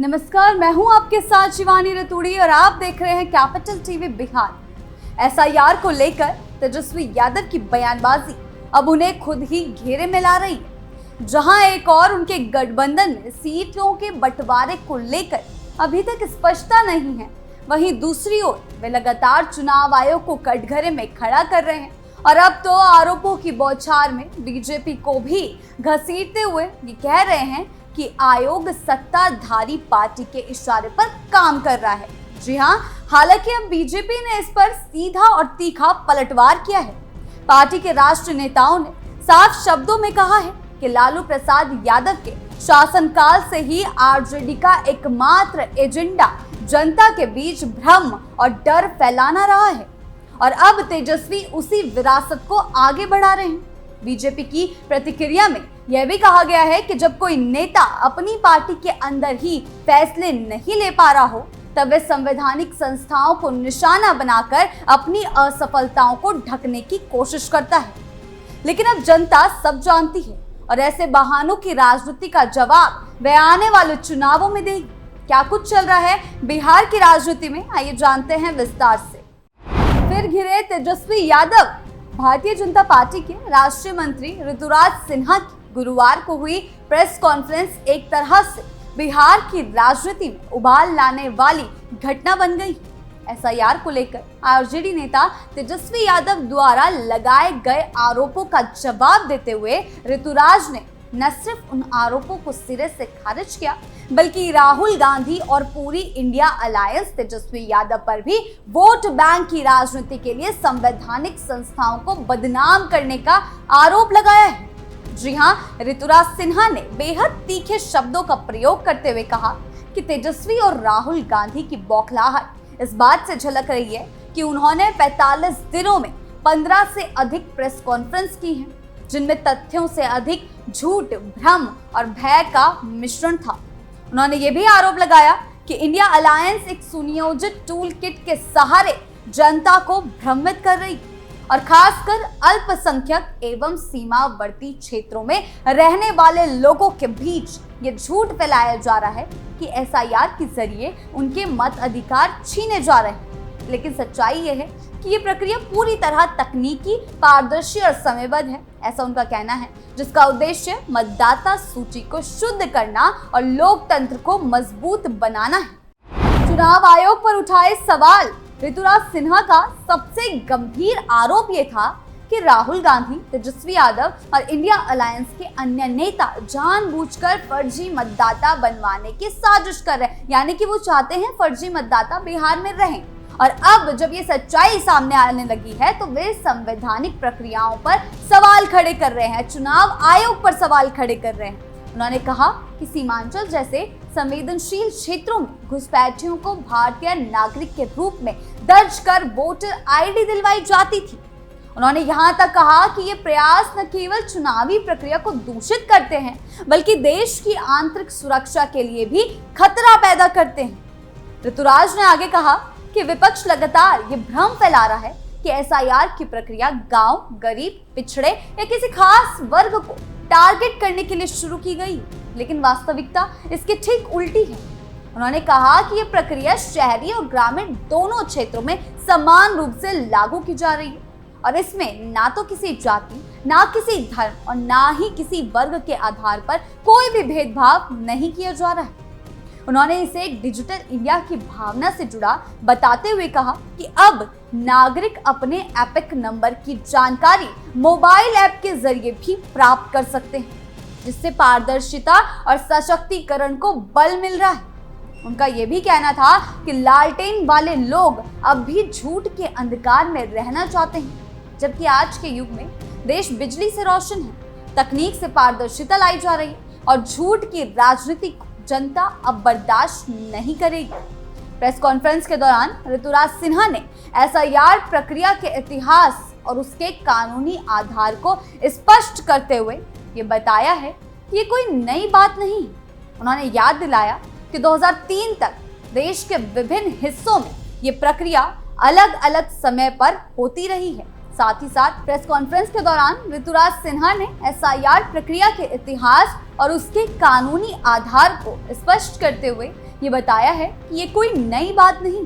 नमस्कार, मैं हूं आपके साथ शिवानी रतूड़ी और आप देख रहे हैं कैपिटल टीवी बिहार। एसआईआर को लेकर तेजस्वी यादव की बयानबाजी अब उन्हें खुद ही घेरे में ला रही है। जहां एक और उनके गठबंधन में सीटों के बंटवारे को लेकर अभी तक स्पष्टता नहीं है, वहीं दूसरी ओर वे लगातार चुनाव आयोग को कटघरे में खड़ा कर रहे हैं और अब तो आरोपों की बौछार में बीजेपी को भी घसीटते हुए ये कह रहे हैं कि आयोग सत्ताधारी पार्टी के इशारे पर काम कर रहा है। जी हां, हालांकि अब बीजेपी ने इस पर सीधा और तीखा पलटवार किया है। पार्टी के राष्ट्रीय नेताओं ने साफ शब्दों में कहा है कि लालू प्रसाद यादव के शासनकाल से ही आरजेडी का एकमात्र एजेंडा जनता के बीच भ्रम और डर फैलाना रहा है और अब तेजस्वी उसी विरासत को आगे बढ़ा रहे हैं। बीजेपी की प्रतिक्रिया में यह भी कहा गया है कि जब कोई नेता अपनी पार्टी के अंदर ही फैसले नहीं ले पा रहा हो, तब वे संवैधानिक संस्थाओं को निशाना बनाकर अपनी असफलताओं को ढकने की कोशिश करता है। लेकिन अब जनता सब जानती है और ऐसे बहानों की राजनीति का जवाब वे आने वाले चुनावों में देगी। क्या कुछ चल रहा है बिहार की राजनीति में, आइए जानते हैं विस्तार से। फिर घिरे तेजस्वी यादव। भारतीय जनता पार्टी के राष्ट्रीय मंत्री ऋतुराज सिन्हा की गुरुवार को हुई प्रेस कॉन्फ्रेंस एक तरह से बिहार की राजनीति में उबाल लाने वाली घटना बन गई। एसआईआर को लेकर आरजेडी नेता तेजस्वी यादव द्वारा लगाए गए आरोपों का जवाब देते हुए ऋतुराज ने न सिर्फ उन आरोपों को सिरे से खारिज किया, बल्कि राहुल गांधी और पूरी इंडिया अलायंस तेजस्वी यादव पर भी वोट बैंक की राजनीति के लिए संवैधानिक संस्थाओं को बदनाम करने का आरोप लगाया है। जी हां, ऋतुराज सिन्हा ने बेहद तीखे शब्दों का प्रयोग करते हुए कहा कि तेजस्वी और राहुल गांधी की बौखलाहट इस बात से झलक रही है कि उन्होंने 45 दिनों में 15 से अधिक प्रेस कॉन्फ्रेंस की हैं, जिनमें तथ्यों से अधिक झूठ, भ्रम और भय का मिश्रण था। उन्होंने ये भी आरोप लगाया कि इंडिया अलायंस एक सुनियोजित टूल किट के सहारे जनता को भ्रमित कर रही और खासकर अल्पसंख्यक एवं सीमावर्ती क्षेत्रों में रहने वाले लोगों के बीच ये झूठ फैलाया जा रहा है कि एसआईआर के जरिए उनके मत अधिकार छीने जा रहे हैं। लेकिन सच्चाई ये है कि ये प्रक्रिया पूरी तरह तकनीकी, पारदर्शी और समयबद्ध है, ऐसा उनका कहना है, जिसका उद्देश्य मतदाता सूची को शुद्ध करना और लोकतंत्र को मजबूत बनाना है। चुनाव आयोग पर उठाए सवाल। ऋतुराज सिन्हा का सबसे गंभीर आरोप ये था कि राहुल गांधी, तेजस्वी यादव और इंडिया अलायंस के अन्य नेता जानबूझकर फर्जी मतदाता बनवाने की साजिश कर रहे हैं, यानी कि वो चाहते हैं फर्जी मतदाता बिहार में रहें। और अब जब ये सच्चाई सामने आने लगी है तो वे संवैधानिक प्रक्रियाओं पर सवाल खड़े कर रहे हैं, चुनाव आयोग पर सवाल खड़े कर रहे हैं। उन्होंने कहा कि सीमांचल जैसे संवेदनशील क्षेत्रों में घुसपैठियों को भारतीय नागरिक के रूप में दर्ज कर वोटर आईडी दिलवाई जाती थी। उन्होंने यहाँ तक कहा कि ये प्रयास न केवल चुनावी प्रक्रिया को दूषित करते हैं, बल्कि देश की आंतरिक सुरक्षा के लिए भी खतरा पैदा करते हैं। ऋतुराज ने आगे कहा कि विपक्ष लगातार ये भ्रम फैला रहा है कि एसआईआर की प्रक्रिया गांव, गरीब, पिछड़े या किसी खास वर्ग को टारगेट करने के लिए शुरू की गई, लेकिन वास्तविकता इसके ठीक उल्टी है। उन्होंने कहा कि ये प्रक्रिया शहरी और ग्रामीण दोनों क्षेत्रों में समान रूप से लागू की जा रही है और इसमें ना तो किसी जाति, ना किसी धर्म और ना ही किसी वर्ग के आधार पर कोई भी भेदभाव नहीं किया जा रहा है। उन्होंने इसे एक डिजिटल इंडिया की भावना से जुड़ा बताते हुए कहा कि अब नागरिक अपने एपिक नंबर की जानकारी मोबाइल ऐप के जरिए भी प्राप्त कर सकते हैं, जिससे पारदर्शिता और सशक्तिकरण को बल मिल रहा है। उनका यह भी कहना था कि लालटेन वाले लोग अब भी झूठ के अंधकार में रहना चाहते हैं, जबकि आज के युग में देश बिजली से रोशन है, तकनीक से पारदर्शिता लाई जा रही है और झूठ की राजनीति जनता अब बर्दाश्त नहीं करेगी। प्रेस कॉन्फ्रेंस के दौरान ऋतुराज सिन्हा ने एसआईआर प्रक्रिया के इतिहास और उसके कानूनी आधार को स्पष्ट करते हुए ये बताया है कि ये कोई नई बात नहीं। उन्होंने याद दिलाया कि 2003 तक देश के विभिन्न हिस्सों में ये प्रक्रिया अलग अलग समय पर होती रही है। साथ ही साथ प्रेस कॉन्फ्रेंस के दौरान ऋतुराज सिन्हा ने एसआईआर प्रक्रिया के इतिहास और उसके कानूनी आधार को स्पष्ट करते हुए ये बताया है कि ये कोई नई बात नहीं।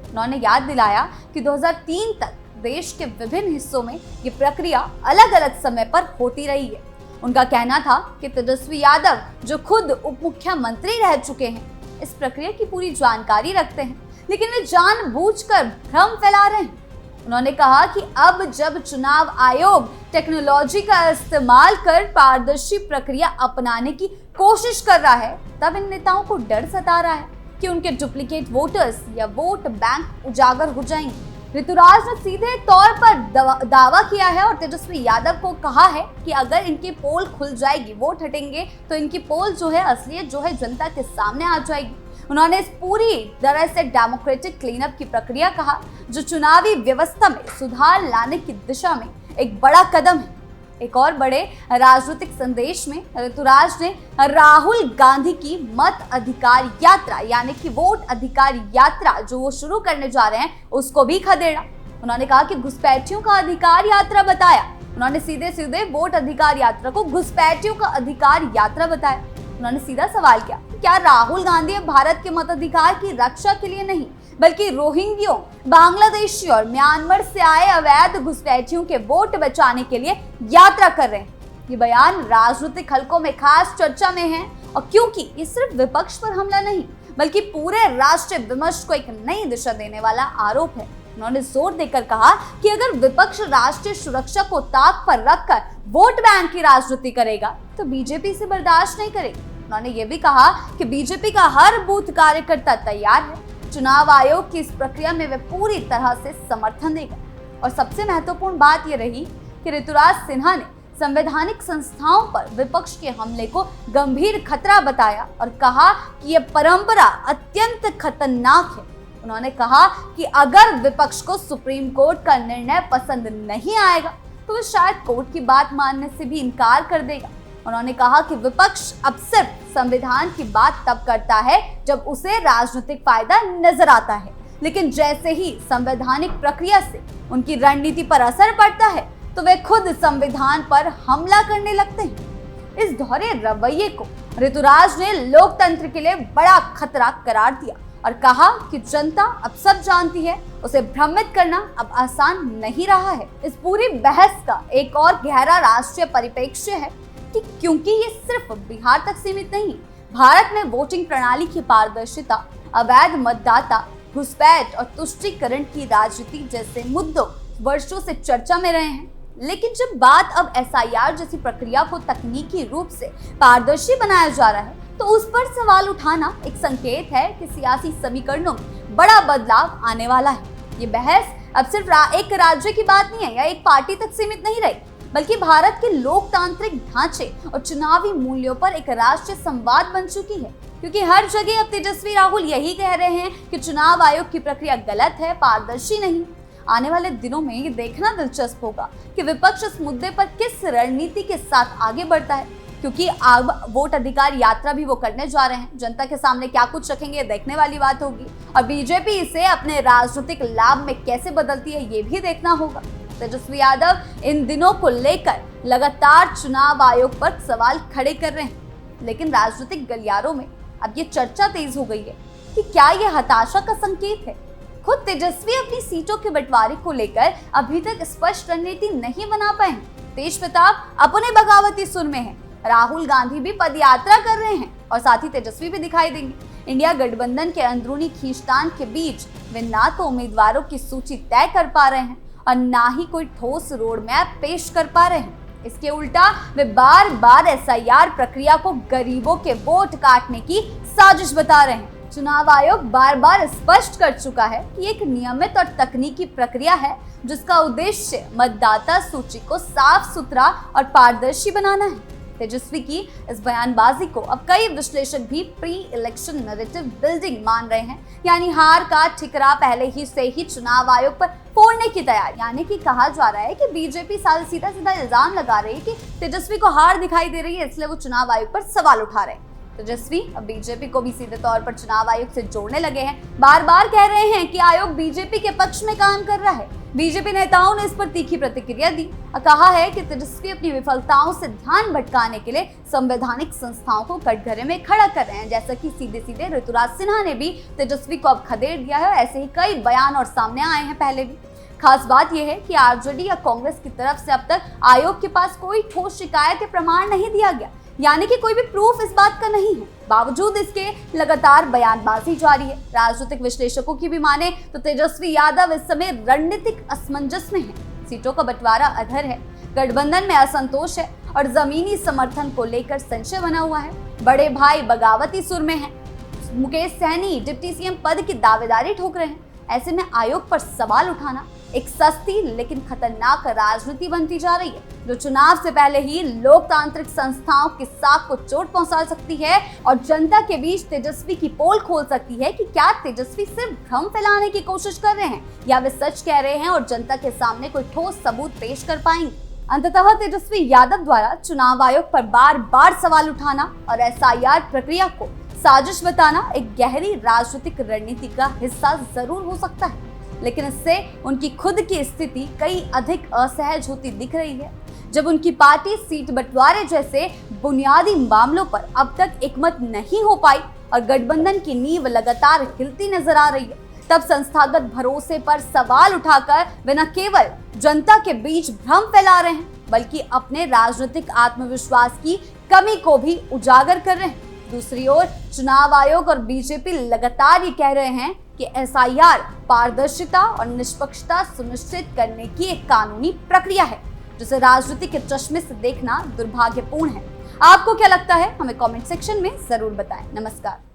उन्होंने याद दिलाया कि 2003 तक देश के विभिन्न हिस्सों में ये प्रक्रिया अलग अलग समय पर होती रही है। उनका कहना था कि तेजस्वी यादव, जो खुद उप मुख्यमंत्री रह चुके हैं, इस प्रक्रिया की पूरी जानकारी रखते हैं, लेकिन वे जानबूझकर भ्रम फैला रहे हैं। उन्होंने कहा कि अब जब चुनाव आयोग टेक्नोलॉजी का इस्तेमाल कर पारदर्शी प्रक्रिया अपनाने की कोशिश कर रहा है, तब इन नेताओं को डर सता रहा है कि उनके डुप्लीकेट वोटर्स या वोट बैंक उजागर हो जाएंगे। ऋतुराज ने सीधे तौर पर दावा किया है और तेजस्वी यादव को कहा है कि अगर इनकी पोल खुल जाएगी, वोट हटेंगे, तो इनकी पोल जो है, असलियत जो है, जनता के सामने आ जाएगी। उन्होंने इस पूरी तरह से डेमोक्रेटिक क्लीनअप की प्रक्रिया कहा, जो चुनावी व्यवस्था में सुधार लाने की दिशा में एक बड़ा कदम है। एक और बड़े राजनीतिक संदेश में ऋतुराज ने राहुल गांधी की मत अधिकार यात्रा, यानी कि वोट अधिकार यात्रा जो वो शुरू करने जा रहे हैं, उसको भी खदेड़ा। उन्होंने कहा कि घुसपैठियों का अधिकार यात्रा बताया। उन्होंने सीधे सीधे वोट अधिकार यात्रा को घुसपैठियों का अधिकार यात्रा बताया। उन्होंने सीधा सवाल किया, क्या राहुल गांधी भारत के मताधिकार की रक्षा के लिए नहीं, बल्कि रोहिंग्यों, बांग्लादेशी और म्यांमार से आए अवैध घुसपैठियों के वोट बचाने के लिए यात्रा कर रहे हैं? ये बयान राजनीतिक हलकों में खास चर्चा में है, और क्योंकि ये सिर्फ विपक्ष पर हमला नहीं, बल्कि पूरे राष्ट्रीय विमर्श को एक नई दिशा देने वाला आरोप है। उन्होंने जोर देकर कहा कि अगर विपक्ष राष्ट्रीय सुरक्षा को ताक पर रखकर वोट बैंक की राजनीति करेगा, तो बीजेपी से बर्दाश्त नहीं करेगी। उन्होंने ये भी कहा कि बीजेपी का हर बूथ कार्यकर्ता तैयार है, चुनाव आयोग की इस प्रक्रिया में वे पूरी तरह से समर्थन देगा। और सबसे महत्वपूर्ण बात यह रही कि ऋतुराज सिन्हा ने संवैधानिक संस्थाओं पर विपक्ष के हमले को गंभीर खतरा बताया और कहा कि यह परंपरा अत्यंत खतरनाक है। उन्होंने कहा कि अगर विपक्ष को सुप्रीम कोर्ट का निर्णय पसंद नहीं आएगा, तो वह शायद कोर्ट की बात मानने से भी इनकार कर देगा। उन्होंने कहा कि विपक्ष अब सिर्फ संविधान की बात तब करता है जब उसे राजनीतिक फायदा नजर आता है, लेकिन जैसे ही संवैधानिक प्रक्रिया से उनकी रणनीति पर असर पड़ता है, तो वे खुद संविधान पर हमला करने लगते हैं। इस दोहरे रवैये को ऋतुराज ने लोकतंत्र के लिए बड़ा खतरा करार दिया और कहा कि जनता अब सब जानती है, उसे भ्रमित करना अब आसान नहीं रहा है। इस पूरी बहस का एक और गहरा राष्ट्रीय परिप्रेक्ष्य है कि क्योंकि ये सिर्फ बिहार तक सीमित नहीं, भारत में वोटिंग प्रणाली की पारदर्शिता, अवैध मतदाता, घुसपैठ और तुष्टीकरण की राजनीति जैसे मुद्दों वर्षों से चर्चा में रहे हैं। लेकिन जब बात अब एसआईआर जैसी प्रक्रिया को तकनीकी रूप से पारदर्शी बनाया जा रहा है, तो उस पर सवाल उठाना एक संकेत है कि सियासी समीकरणों में बड़ा बदलाव आने वाला है। ये बहस अब सिर्फ एक राज्य की बात नहीं है या एक पार्टी तक सीमित नहीं रही, बल्कि भारत के लोकतांत्रिक ढांचे और चुनावी मूल्यों पर एक राष्ट्रीय संवाद बन चुकी है। क्योंकि हर जगह अब तेजस्वी राहुल यही कह रहे हैं कि चुनाव आयोग की प्रक्रिया गलत है, पारदर्शी नहीं। आने वाले दिनों में ये देखना दिलचस्प होगा कि विपक्ष इस मुद्दे पर किस रणनीति के साथ आगे बढ़ता है, क्योंकि अब वोट अधिकार यात्रा भी वो करने जा रहे हैं। जनता के सामने क्या कुछ रखेंगे, देखने वाली बात होगी, और बीजेपी इसे अपने राजनीतिक लाभ में कैसे बदलती है, ये भी देखना होगा। तेजस्वी यादव इन दिनों को लेकर लगातार चुनाव आयोग पर सवाल खड़े कर रहे हैं, लेकिन राजनीतिक गलियारों में अब ये चर्चा तेज हो गई है कि क्या ये हताशा का संकेत है। खुद तेजस्वी अपनी सीटों के बंटवारे को लेकर अभी तक स्पष्ट रणनीति नहीं बना पाए हैं। तेज प्रताप अपने बगावती सुर में है, राहुल गांधी भी पदयात्रा कर रहे हैं और साथ ही तेजस्वी भी दिखाई देंगे। इंडिया गठबंधन के अंदरूनी खींचतान के बीच वे ना तो उम्मीदवारों की सूची तय कर पा रहे हैं और ना ही कोई ठोस रोड मैप पेश कर पा रहे हैं। इसके उल्टा वे बार बार एसआईआर प्रक्रिया को गरीबों के वोट काटने की साजिश बता रहे हैं। चुनाव आयोग बार बार स्पष्ट कर चुका है कि एक नियमित और तकनीकी प्रक्रिया है, जिसका उद्देश्य मतदाता सूची को साफ सुथरा और पारदर्शी बनाना है। तेजस्वी की इस बयानबाजी को अब कई विश्लेषक भी प्री इलेक्शन नैरेटिव बिल्डिंग मान रहे हैं, यानी हार का ठिकरा पहले ही से ही चुनाव आयोग पर फोड़ने की तैयारी। यानी कि कहा जा रहा है कि बीजेपी सीधा सीधा इल्जाम लगा रही है कि तेजस्वी को हार दिखाई दे रही है, इसलिए वो चुनाव आयोग पर सवाल उठा रहे हैं। तेजस्वी अब बीजेपी को भी सीधे तौर पर चुनाव आयोग से जोड़ने लगे हैं, बार बार कह रहे हैं कि आयोग बीजेपी के पक्ष में काम कर रहा है। बीजेपी नेताओं ने इस पर तीखी प्रतिक्रिया दी और कहा है कि तेजस्वी अपनी विफलताओं से ध्यान भटकाने के लिए संवैधानिक संस्थाओं को कटघरे में खड़ा कर रहे हैं। जैसा कि सीधे सीधे ऋतुराज सिन्हा ने भी तेजस्वी को अब खदेड़ दिया है। ऐसे ही कई बयान और सामने आए हैं पहले भी। खास बात यह है कि आरजेडी या कांग्रेस की तरफ से अब तक आयोग के पास कोई ठोस शिकायत या प्रमाण नहीं दिया गया, यानी कि कोई भी प्रूफ इस बात का नहीं है। बावजूद इसके लगातार बयानबाजी जारी है। राजनीतिक विश्लेषकों की भी माने तो तेजस्वी यादव इस समय रणनीतिक असमंजस में है। सीटों का बंटवारा अधर है, गठबंधन में असंतोष है और जमीनी समर्थन को लेकर संशय बना हुआ है। बड़े भाई बगावती सुर में है। मुकेश सहनी डिप्टी सीएम पद की दावेदारी ठोक रहे हैं। ऐसे में आयोग पर सवाल उठाना एक सस्ती लेकिन खतरनाक राजनीति बनती जा रही है, जो चुनाव से पहले ही लोकतांत्रिक संस्थाओं की साख को चोट पहुंचा सकती है और जनता के बीच तेजस्वी की पोल खोल सकती है कि क्या तेजस्वी सिर्फ भ्रम फैलाने की कोशिश कर रहे हैं या वे सच कह रहे हैं और जनता के सामने कोई ठोस सबूत पेश कर पाएंगे। अंततः तेजस्वी यादव द्वारा चुनाव आयोग पर बार बार सवाल उठाना और एसआईआर प्रक्रिया को साजिश बताना एक गहरी राजनीतिक रणनीति का हिस्सा जरूर हो सकता है, लेकिन इससे उनकी खुद की स्थिति कई अधिक असहज होती दिख रही है। जब उनकी पार्टी सीट बंटवारे जैसे बुनियादी मामलों पर अब तक एकमत नहीं हो पाई और गठबंधन की नींव लगातार हिलती नजर आ रही है, तब संस्थागत भरोसे पर सवाल उठाकर वे न केवल जनता के बीच भ्रम फैला रहे हैं, बल्कि अपने राजनीतिक आत्मविश्वास की कमी को भी उजागर कर रहे हैं। दूसरी ओर चुनाव आयोग और बीजेपी लगातार ये कह रहे हैं कि एसआईआर पारदर्शिता और निष्पक्षता सुनिश्चित करने की एक कानूनी प्रक्रिया है, जिसे राजनीति के चश्मे से देखना दुर्भाग्यपूर्ण है। आपको क्या लगता है? हमें कमेंट सेक्शन में जरूर बताएं। नमस्कार।